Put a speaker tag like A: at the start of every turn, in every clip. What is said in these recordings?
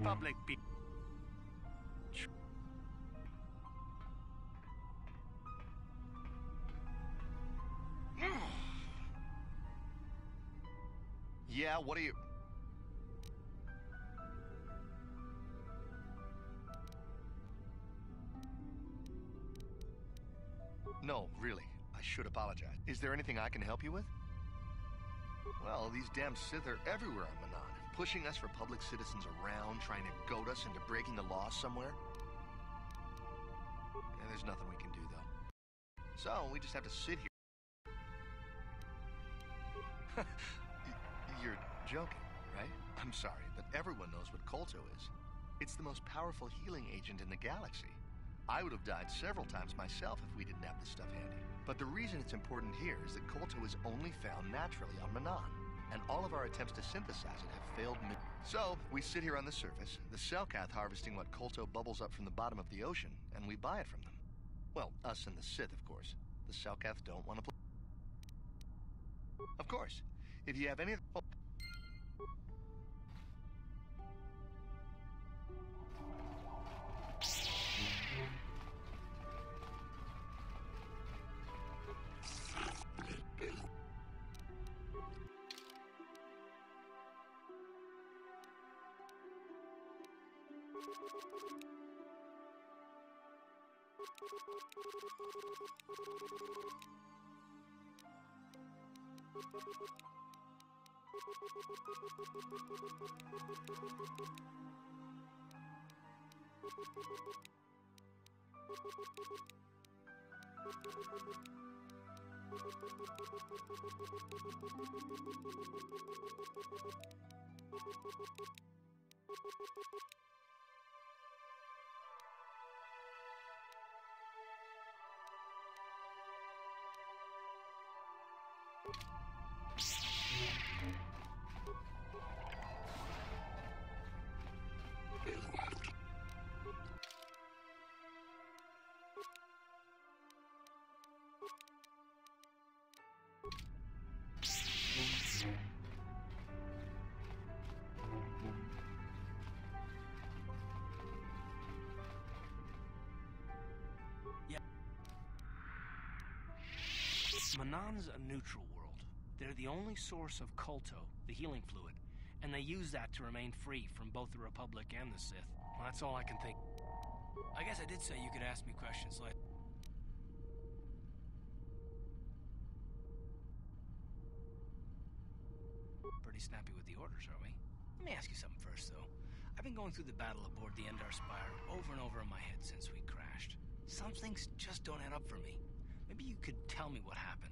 A: Public be...
B: Yeah, what are you... No, really, I should apologize. Is there anything I can help you with? Well, these damn Sith are everywhere on Manaan, pushing us for public citizens around, trying to goad us into breaking the law somewhere. Yeah, there's nothing we can do, though. So, we just have to sit here. You're joking, right? I'm sorry, but everyone knows what Kolto is. It's the most powerful healing agent in the galaxy. I would have died several times myself if we didn't have this stuff handy. But the reason it's important here is that Kolto is only found naturally on Manaan, and all of our attempts to synthesize it have failed. So, we sit here on the surface, the Selkath harvesting what Kolto bubbles up from the bottom of the ocean, and we buy it from them. Well, us and the Sith, of course. The Selkath don't want to play. Of course. If you have any... Oh.
A: Manaan's a neutral world. They're the only source of Kolto, the healing fluid, and they use that to remain free from both the Republic and the Sith. Well, that's all I can think. I guess I did say you could ask me questions like... Pretty snappy with the orders, are we? Let me ask you something first, though. I've been going through the battle aboard the Endar Spire over and over in my head since we crashed. Some things just don't add up for me. Maybe you could tell me what happened.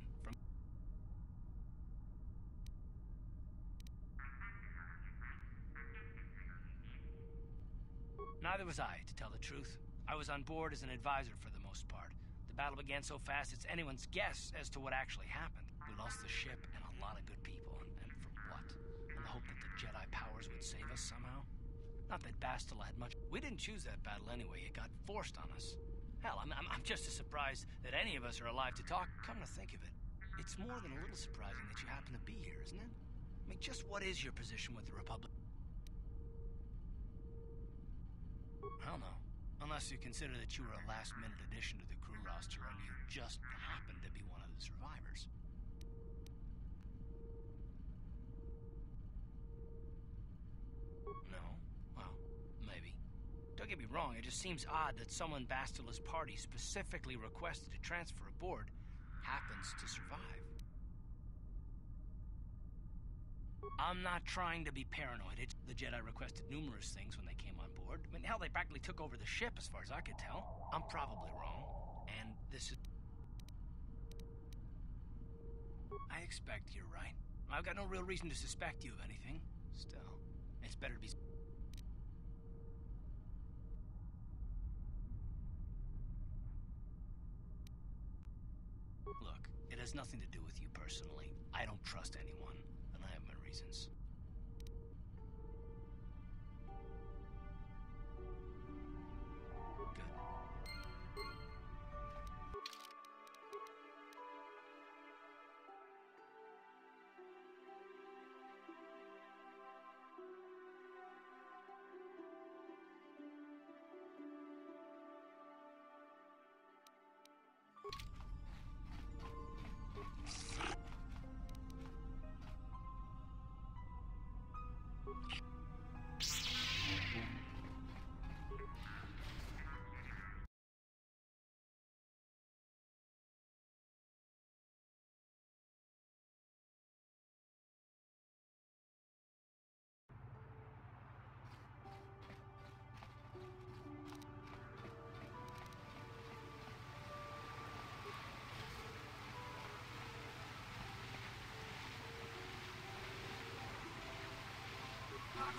A: Neither was I, to tell the truth. I was on board as an advisor for the most part. The battle began so fast it's anyone's guess as to what actually happened. We lost the ship and a lot of good people, and for what? In the hope that the Jedi powers would save us somehow? Not that Bastila had much... We didn't choose that battle anyway, it got forced on us. Hell, I'm just as surprised that any of us are alive to talk. Come to think of it, it's more than a little surprising that you happen to be here, isn't it? I mean, just what is your position with the Republic? Hell no. Unless you consider that you were a last-minute addition to the crew roster and you just happened to be one of the survivors. No? Well, maybe. Don't get me wrong, it just seems odd that someone Bastila's party specifically requested to transfer aboard happens to survive. I'm not trying to be paranoid. The Jedi requested numerous things when they came on board. I mean, hell, they practically took over the ship as far as I could tell. I'm probably wrong, and this is... I expect you're right. I've got no real reason to suspect you of anything. Still, it's better to be... Look, it has nothing to do with you personally. I don't trust anyone, and I have my reasons. Good.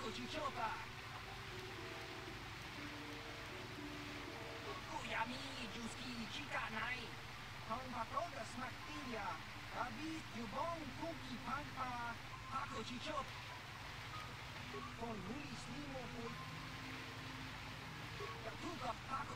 A: Chichota. Kuyami Juski Chika Nai. Hong Patoga Smaktilia. Abi Yubong Kuki Pampa. Paco Chichot. Con Luis Limo Pui. Katuka Paco.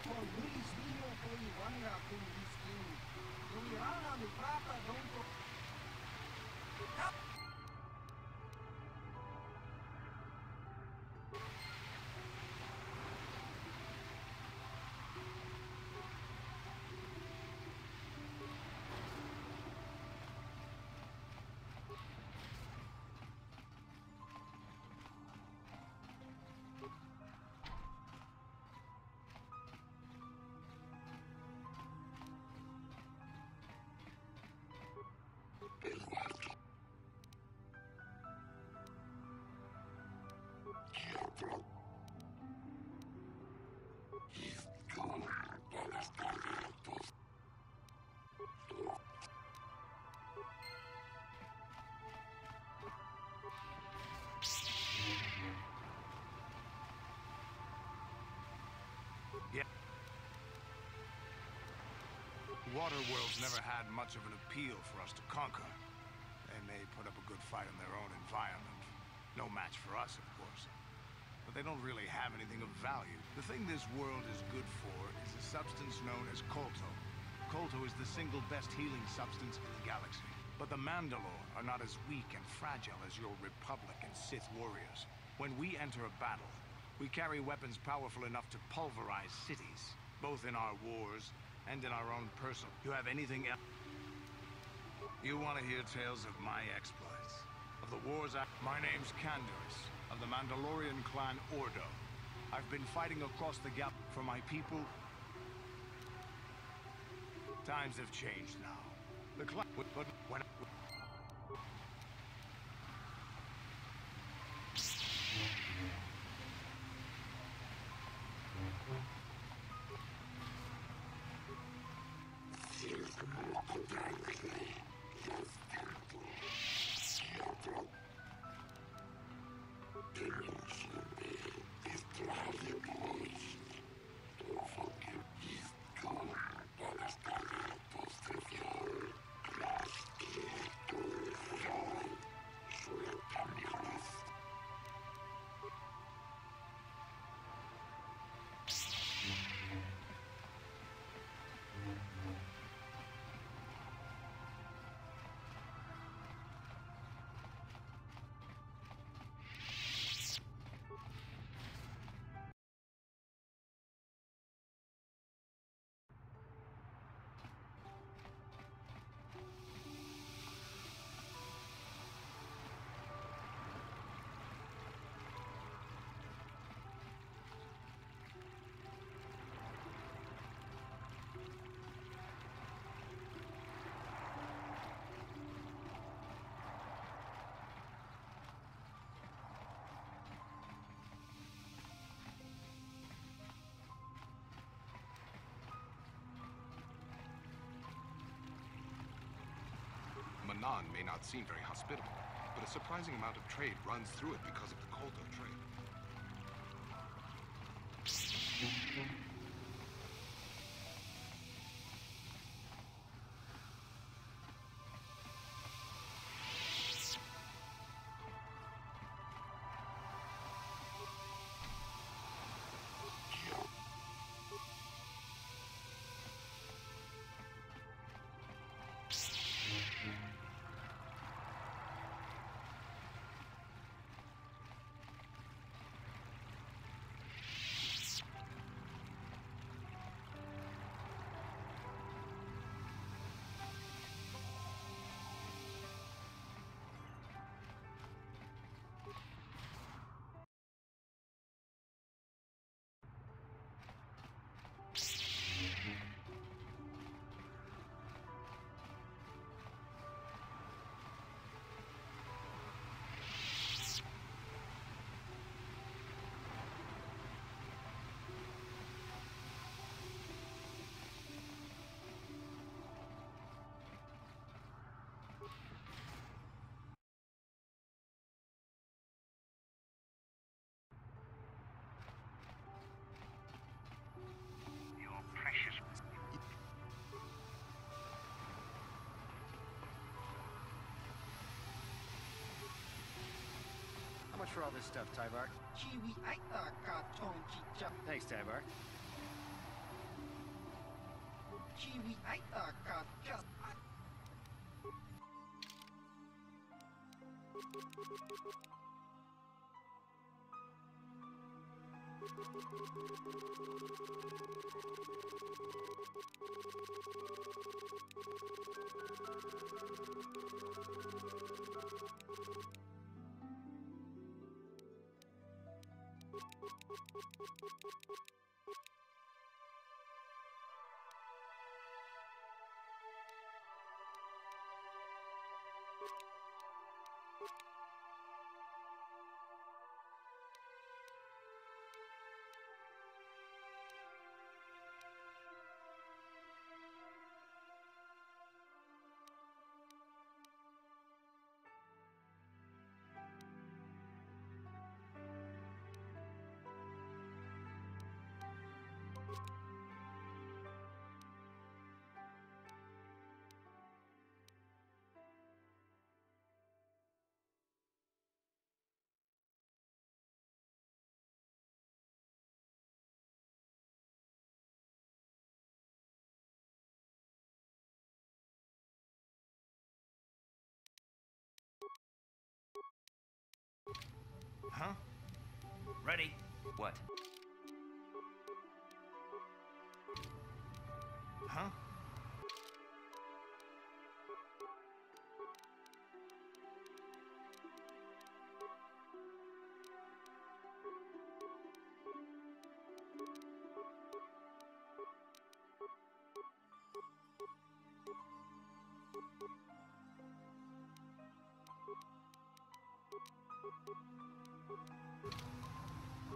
A: Con Luis Limo Pui Wanga Pui Diskin. Lumirana Mi Plata Donko.
C: Waterworld's never had much of an appeal for us to conquer. They may put up a good fight in their own environment. No match for us, of course. But they don't really have anything of value. The thing this world is good for is a substance known as Kolto. Kolto is the single best healing substance in the galaxy. But the Mandalore are not as weak and fragile as your Republic and Sith warriors. When we enter a battle, we carry weapons powerful enough to pulverize cities, both in our wars and in our own personal. You have anything else? You want to hear tales of my exploits? Of the wars My name's Canderous, of the Mandalorian clan Ordo. I've been fighting across the gap for my people. Times have changed now. The clan... But when...
D: Manaan may not seem very hospitable, but a surprising amount of trade runs through it because of the Kolto trade.
E: How much for all this stuff, Tyvar? Thanks, Tyvar.
A: Huh? Ready? What? Huh?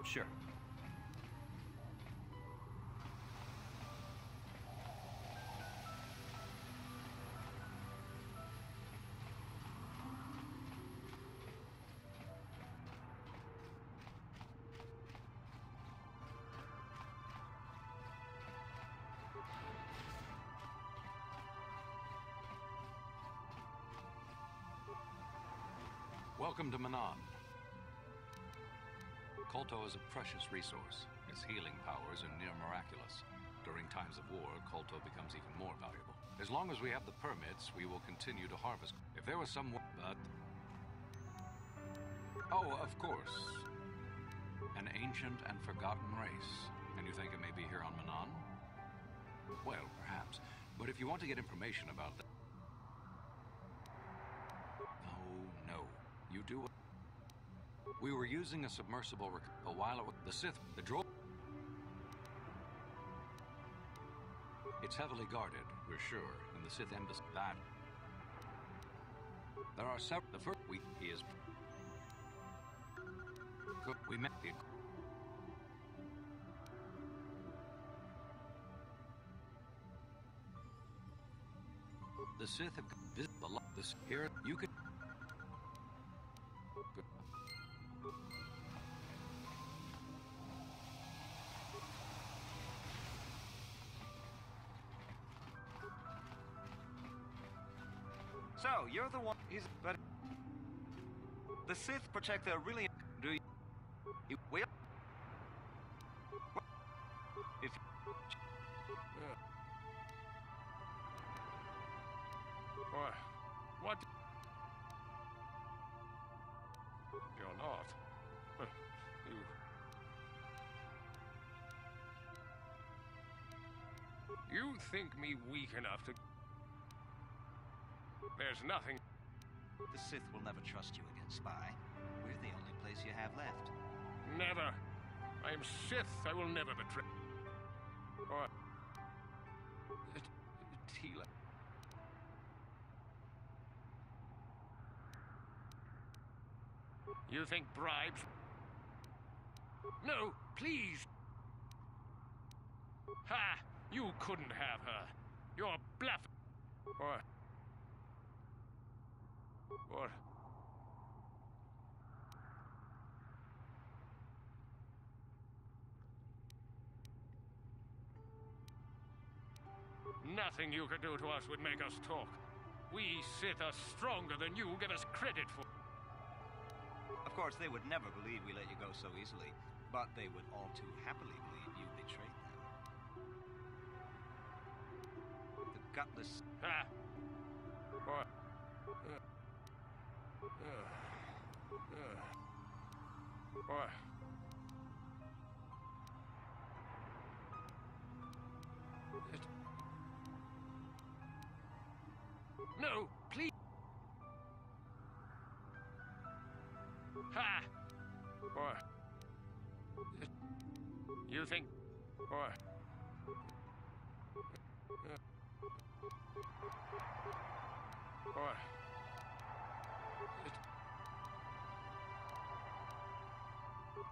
A: Sure.
F: Welcome to Manaan. Kolto is a precious resource. Its healing powers are near miraculous. During times of war, Kolto becomes even more valuable. As long as we have the permits, we will continue to harvest. If there was some... but... Oh, of course. An ancient and forgotten race. And you think it may be here on Manaan? Well, perhaps. But if you want to get information about that... Oh, no. You do... We were using a submersible a while ago. The Sith... The droid... It's heavily guarded, we're sure, in the Sith embassy. That... There are several... The first... He is... We met... The The Sith have visit the this here. You could.
G: So, you're the one... But... The Sith protect their really... Do you... You will? If...
H: What? You're not. You think me weak enough to... There's nothing...
G: The Sith will never trust you again, Spy. We're the only place you have left.
H: Never. I am Sith. I will never betray... Or... Tila. You think bribes... No, please! Ha! You couldn't have her. You're bluffing. Or... Nothing you could do to us would make us talk. We Sith are stronger than you give us credit for.
G: Of course, they would never believe we let you go so easily, but they would all too happily believe you betrayed them. The gutless...
H: Ha! Or... Or... No, please. Ha! Or... You think... Or... Or...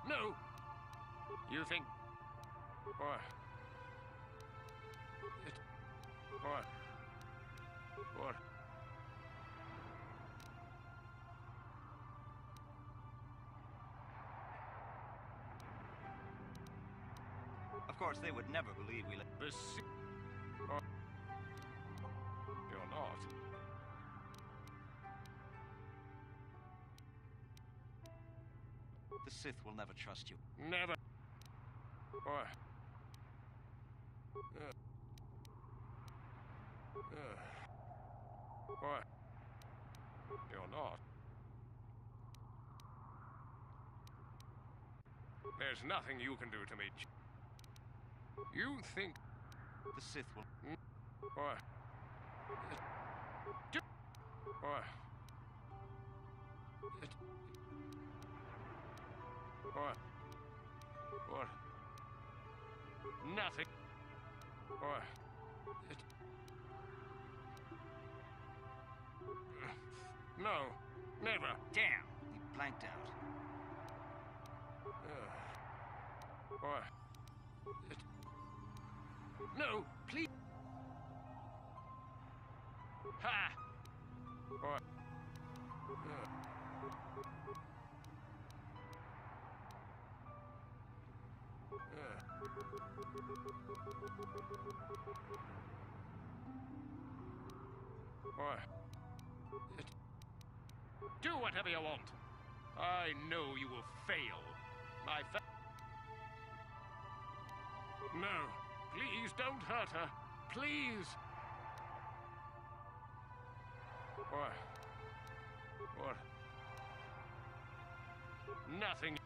H: No! You think... Or... Or... Or...
G: Of course, they would never believe we let...
H: Or... You're not.
G: The Sith will never trust you.
H: Never. Or... Or... You're not. There's nothing you can do to me. You think...
G: The Sith will...
H: Or... Or... Or... Nothing. Or... No, never.
G: Damn! He blanked out.
H: Or... No, please. Ha! Or... Or... Do whatever you want. I know you will fail. No, please don't hurt her. Please. Or... Nothing.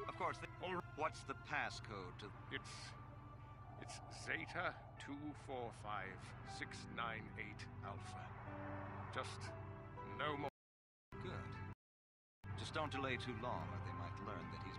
G: Of course, they...
H: Or...
G: What's the passcode to...
H: It's Zeta 245698 Alpha. Just no more.
G: Good. Just don't delay too long, or they might learn that he